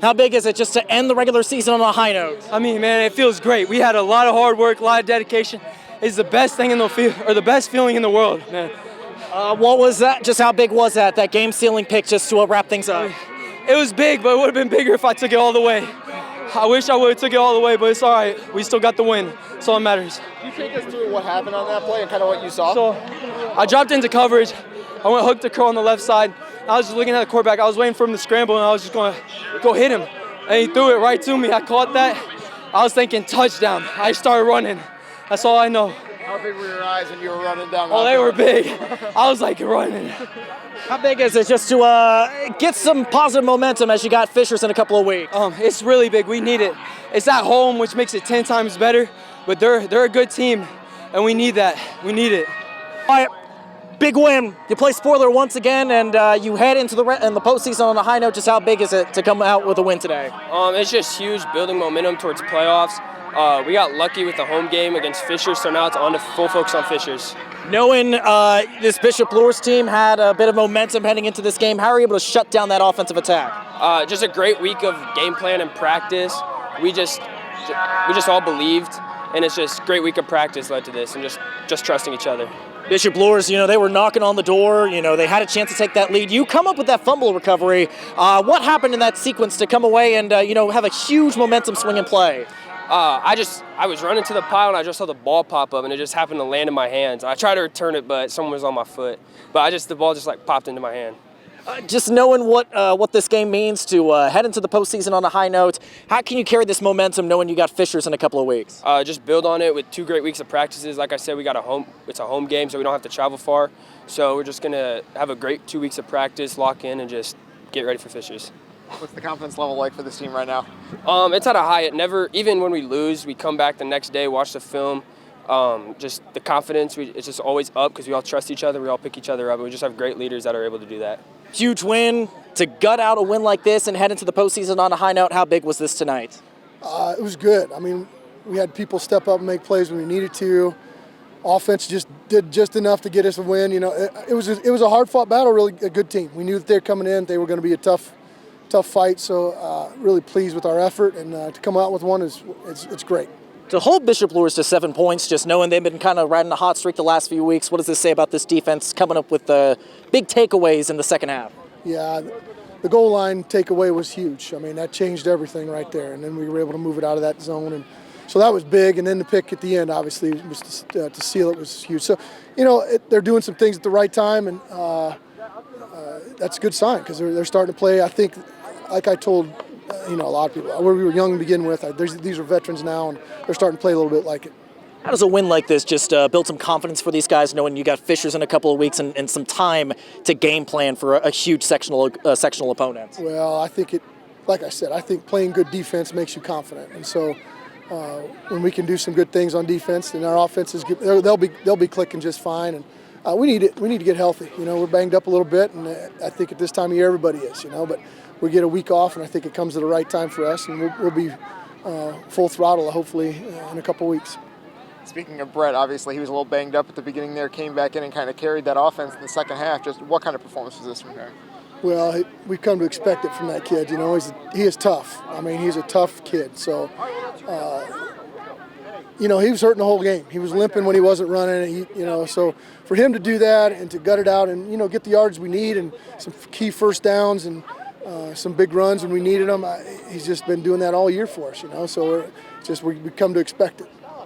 How big is it just to end the regular season on a high note? I mean, man, it feels great. We had a lot of hard work, a lot of dedication. It's the best thing in the field, or the best feeling in the world, man. What was that? Just how big was that game-sealing pick just to wrap things up? It was big, but it would have been bigger if I took it all the way. I wish I would have took it all the way, but it's all right. We still got the win. That's all that matters. Can you take us through what happened on that play and kind of what you saw? So I dropped into coverage. I went hook to curl on the left side. I was just looking at the quarterback. I was waiting for him to scramble, and I was just going to go hit him. And he threw it right to me. I caught that. I was thinking touchdown. I started running. That's all I know. How big were your eyes when you were running down? Oh, they were big. I was like running. How big is it just to get some positive momentum as you got Fishers in a couple of weeks? It's really big. We need it. It's at home, which makes it 10 times better. But they're a good team, and we need that. We need it. Wyatt, big win. You play spoiler once again, and you head into the postseason on a high note. Just how big is it to come out with a win today? It's just huge, building momentum towards playoffs. We got lucky with the home game against Fishers, so now it's on to full focus on Fishers. Knowing this Bishop Lures team had a bit of momentum heading into this game, how are you able to shut down that offensive attack? Just a great week of game plan and practice. We just all believed, and it's just a great week of practice led to this, and just trusting each other. Bishop Lures, they were knocking on the door. They had a chance to take that lead. You come up with that fumble recovery. What happened in that sequence to come away and have a huge momentum swing and play? I was running to the pile, and I just saw the ball pop up, and it just happened to land in my hands. I tried to return it, but someone was on my foot. But the ball just popped into my hand. Just knowing what this game means to head into the postseason on a high note, how can you carry this momentum knowing you got Fishers in a couple of weeks? Just build on it with 2 great weeks of practices. Like I said, it's a home game, so we don't have to travel far. So we're just gonna have a great 2 weeks of practice, lock in, and just get ready for Fishers. What's the confidence level like for this team right now? It's at a high. Even when we lose, we come back the next day, watch the film. Just the confidence, it's just always up because we all trust each other, we all pick each other up, and we just have great leaders that are able to do that. Huge win. To gut out a win like this and head into the postseason on a high note, how big was this tonight? It was good. I mean, we had people step up and make plays when we needed to. Offense just did just enough to get us a win. It was a hard-fought battle, really a good team. We knew that they're coming in, they were going to be a tough fight, so really pleased with our effort, and to come out with one it's great. To hold Bishop Lures to 7 points, just knowing they've been kind of riding a hot streak the last few weeks, what does this say about this defense coming up with the big takeaways in the second half? Yeah, the goal line takeaway was huge. I mean, that changed everything right there, and then we were able to move it out of that zone, and so that was big. And then the pick at the end, obviously, was to seal it was huge. So, they're doing some things at the right time, and that's a good sign because they're starting to play. I think, like I told a lot of people, we were young to begin with. These are veterans now, and they're starting to play a little bit like it. How does a win like this just build some confidence for these guys, knowing you got Fishers in a couple of weeks and some time to game plan for a huge sectional opponent? Well, I think like I said, I think playing good defense makes you confident, and so when we can do some good things on defense, and our offense is good, they'll be clicking just fine. And we need to get healthy. We're banged up a little bit, and I think at this time of year everybody is. But we get a week off, and I think it comes at the right time for us, and we'll be full throttle hopefully in a couple weeks. Speaking of Brett, obviously he was a little banged up at the beginning there, came back in and kind of carried that offense in the second half. Just what kind of performance was this from him? Well, we've come to expect it from that kid. He is tough. I mean, he's a tough kid. So, he was hurting the whole game. He was limping when he wasn't running. So for him to do that and to gut it out and get the yards we need and some key first downs and some big runs when we needed them, he's just been doing that all year for us. So we come to expect it.